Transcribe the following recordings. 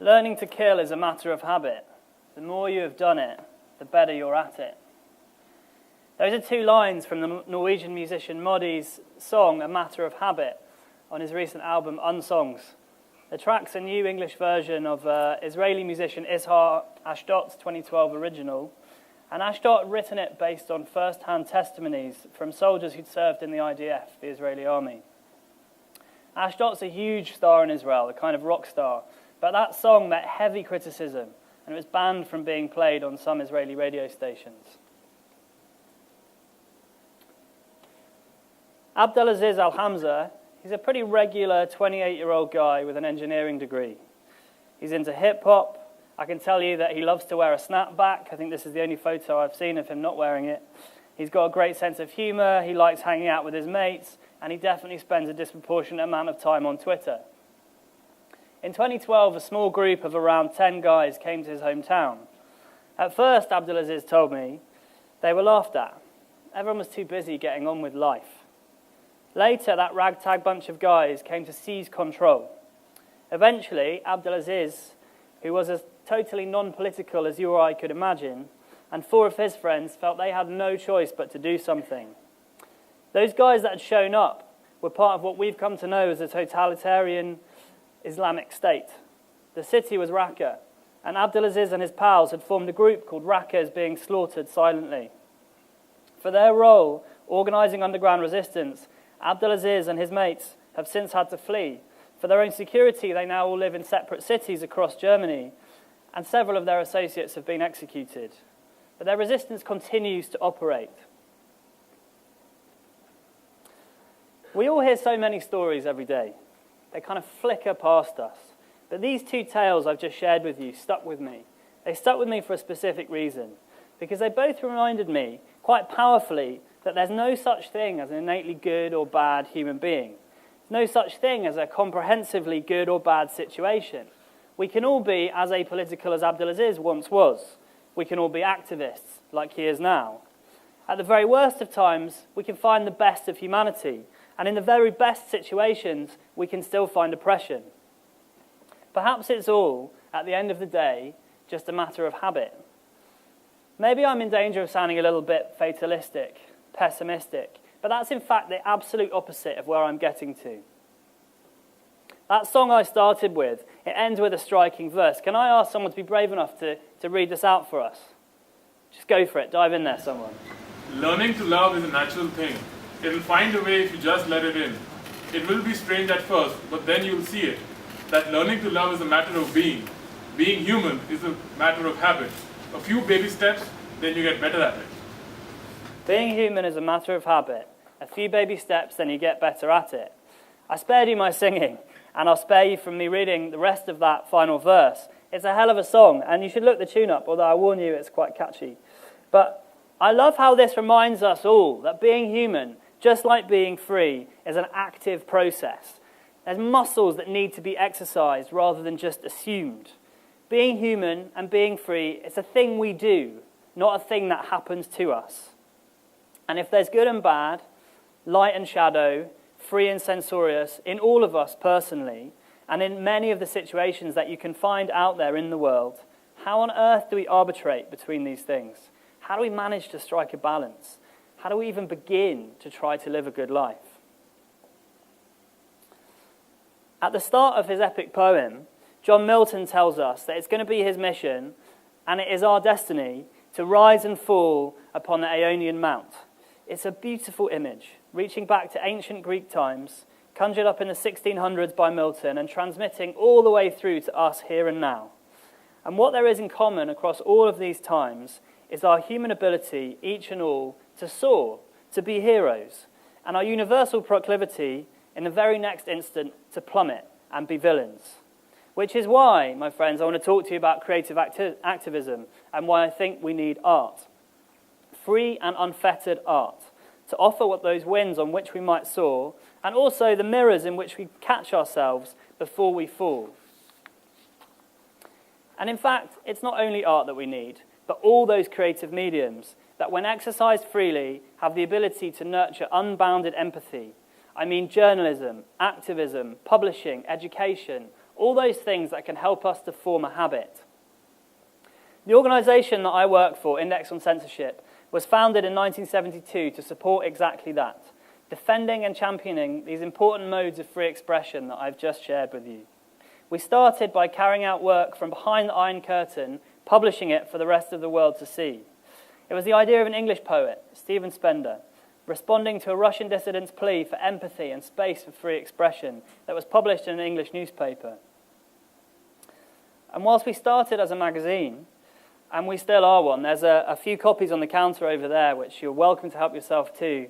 Learning to kill is a matter of habit. The more you have done it, the better you're at it. Those are two lines from the Norwegian musician Moddy's song, A Matter of Habit, on his recent album, Unsongs. The track's a new English version of Israeli musician Ishar Ashdot's 2012 original, and Ashdot had written it based on first-hand testimonies from soldiers who'd served in the IDF, the Israeli army. Ashdot's a huge star in Israel, a kind of rock star, but that song met heavy criticism, and it was banned from being played on some Israeli radio stations. Abdelaziz Al-Hamza, he's a pretty regular 28-year-old guy with an engineering degree. He's into hip-hop. I can tell you that he loves to wear a snapback. I think this is the only photo I've seen of him not wearing it. He's got a great sense of humor. He likes hanging out with his mates, and he definitely spends a disproportionate amount of time on Twitter. In 2012, a small group of around 10 guys came to his hometown. At first, Abdelaziz told me, they were laughed at. Everyone was too busy getting on with life. Later, that ragtag bunch of guys came to seize control. Eventually, Abdelaziz, who was as totally non-political as you or I could imagine, and 4 of his friends felt they had no choice but to do something. Those guys that had shown up were part of what we've come to know as a totalitarian Islamic State. The city was Raqqa, and Abdelaziz and his pals had formed a group called Raqqa is Being Slaughtered Silently. For their role, organising underground resistance, Abdelaziz and his mates have since had to flee. For their own security, they now all live in separate cities across Germany, and several of their associates have been executed. But their resistance continues to operate. We all hear so many stories every day. They kind of flicker past us. But these 2 tales I've just shared with you stuck with me. They stuck with me for a specific reason, because they both reminded me, quite powerfully, that there's no such thing as an innately good or bad human being. There's no such thing as a comprehensively good or bad situation. We can all be as apolitical as Abdelaziz once was. We can all be activists, like he is now. At the very worst of times, we can find the best of humanity. And in the very best situations, we can still find oppression. Perhaps it's all, at the end of the day, just a matter of habit. Maybe I'm in danger of sounding a little bit fatalistic, pessimistic, but that's in fact the absolute opposite of where I'm getting to. That song I started with, it ends with a striking verse. Can I ask someone to be brave enough to read this out for us? Just go for it, dive in there, someone. Learning to love is a natural thing. It'll find a way if you just let it in. It will be strange at first, but then you'll see it. That learning to love is a matter of being. Being human is a matter of habit. A few baby steps, then you get better at it. Being human is a matter of habit. A few baby steps, then you get better at it. I spared you my singing, and I'll spare you from me reading the rest of that final verse. It's a hell of a song, and you should look the tune up, although I warn you it's quite catchy. But I love how this reminds us all that being human, just like being free, is an active process. There's muscles that need to be exercised rather than just assumed. Being human and being free, it's a thing we do, not a thing that happens to us. And if there's good and bad, light and shadow, free and censorious, in all of us personally, and in many of the situations that you can find out there in the world, how on earth do we arbitrate between these things? How do we manage to strike a balance? How do we even begin to try to live a good life? At the start of his epic poem, John Milton tells us that it's going to be his mission, and it is our destiny, to rise and fall upon the Aeonian Mount. It's a beautiful image, reaching back to ancient Greek times, conjured up in the 1600s by Milton, and transmitting all the way through to us here and now. And what there is in common across all of these times is our human ability, each and all, to soar, to be heroes, and our universal proclivity, in the very next instant, to plummet and be villains. Which is why, my friends, I want to talk to you about creative activism and why I think we need art. Free and unfettered art, to offer what those winds on which we might soar, and also the mirrors in which we catch ourselves before we fall. And in fact, it's not only art that we need, but all those creative mediums that, when exercised freely, have the ability to nurture unbounded empathy. I mean journalism, activism, publishing, education, All those things that can help us to form a habit. The organisation that I work for, Index on Censorship, was founded in 1972 to support exactly that, defending and championing these important modes of free expression that I've just shared with you. We started by carrying out work from behind the Iron Curtain, publishing it for the rest of the world to see. It was the idea of an English poet, Stephen Spender, responding to a Russian dissident's plea for empathy and space for free expression that was published in an English newspaper. And whilst we started as a magazine, and we still are one, there's a few copies on the counter over there which you're welcome to help yourself to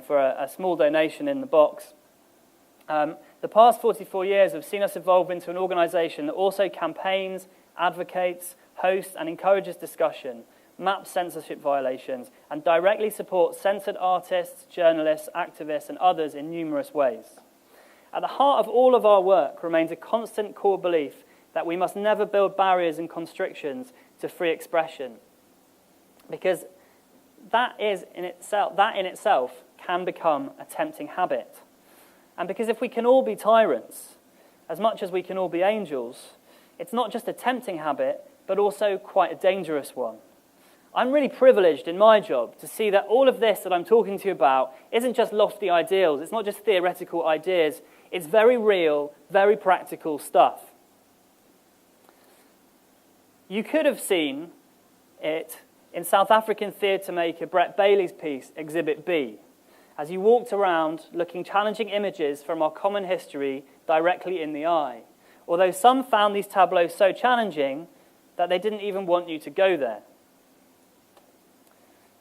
for a small donation in the box. The past 44 years have seen us evolve into an organisation that also campaigns, advocates, hosts and encourages discussion, maps censorship violations, and directly supports censored artists, journalists, activists and others in numerous ways. At the heart of all of our work remains a constant core belief that we must never build barriers and constrictions to free expression, because that in itself can become a tempting habit. And because if we can all be tyrants, as much as we can all be angels, it's not just a tempting habit, but also quite a dangerous one. I'm really privileged in my job to see that all of this that I'm talking to you about isn't just lofty ideals, it's not just theoretical ideas, it's very real, very practical stuff. You could have seen it in South African theatre maker Brett Bailey's piece, Exhibit B, as you walked around looking challenging images from our common history directly in the eye, although some found these tableaux so challenging that they didn't even want you to go there.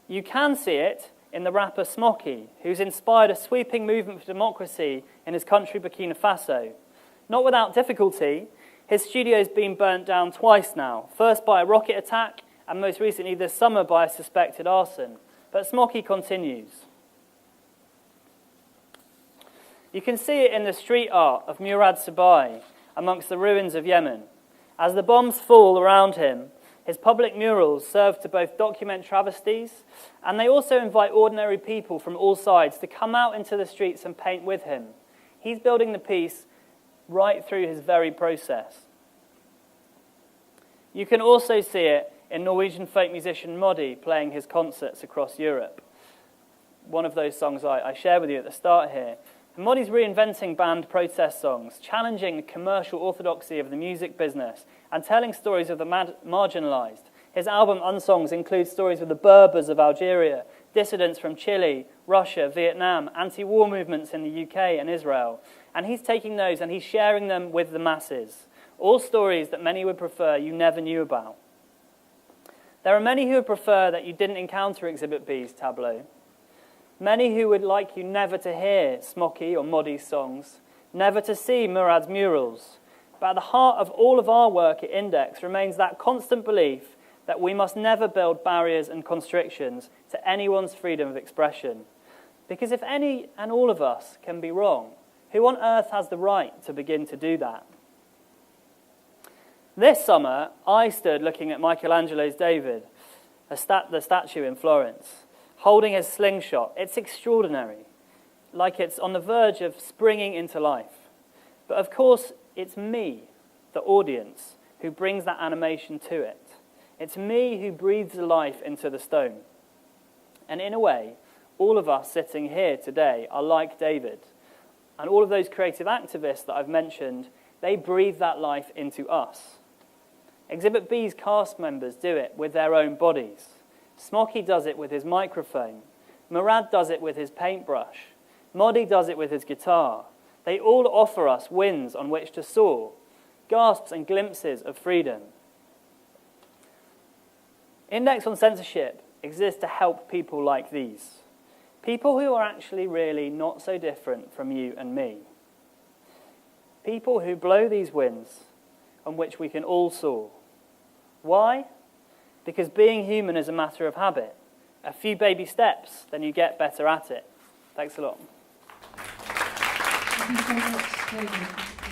You can see it in the rapper Smoky, who's inspired a sweeping movement for democracy in his country Burkina Faso. Not without difficulty, his studio's been burnt down twice now, first by a rocket attack and most recently this summer by a suspected arson. But Smoky continues. You can see it in the street art of Murad Sabai amongst the ruins of Yemen. As the bombs fall around him, his public murals serve to both document travesties, and they also invite ordinary people from all sides to come out into the streets and paint with him. He's building the piece right through his very process. You can also see it in Norwegian folk musician Moddi playing his concerts across Europe. One of those songs I share with you at the start here. And Moddi's reinventing banned protest songs, challenging the commercial orthodoxy of the music business and telling stories of the marginalised. His album Unsongs includes stories of the Berbers of Algeria, dissidents from Chile, Russia, Vietnam, anti-war movements in the UK and Israel. And he's taking those and he's sharing them with the masses. All stories that many would prefer you never knew about. There are many who would prefer that you didn't encounter Exhibit B's tableau. Many who would like you never to hear Smoky or Moddi's songs, never to see Murad's murals. But at the heart of all of our work at Index remains that constant belief that we must never build barriers and constrictions to anyone's freedom of expression. Because if any and all of us can be wrong, who on earth has the right to begin to do that? This summer, I stood looking at Michelangelo's David, the statue in Florence, holding his slingshot. It's extraordinary, like it's on the verge of springing into life. But of course, it's me, the audience, who brings that animation to it. It's me who breathes life into the stone. And in a way, all of us sitting here today are like David. And all of those creative activists that I've mentioned, they breathe that life into us. Exhibit B's cast members do it with their own bodies. Smoky does it with his microphone. Murad does it with his paintbrush. Moddi does it with his guitar. They all offer us winds on which to soar, gasps and glimpses of freedom. Index on Censorship exists to help people like these. People who are actually really not so different from you and me. People who blow these winds on which we can all soar. Why? Because being human is a matter of habit. A few baby steps, then you get better at it. Thanks a lot. Thank you so much, David.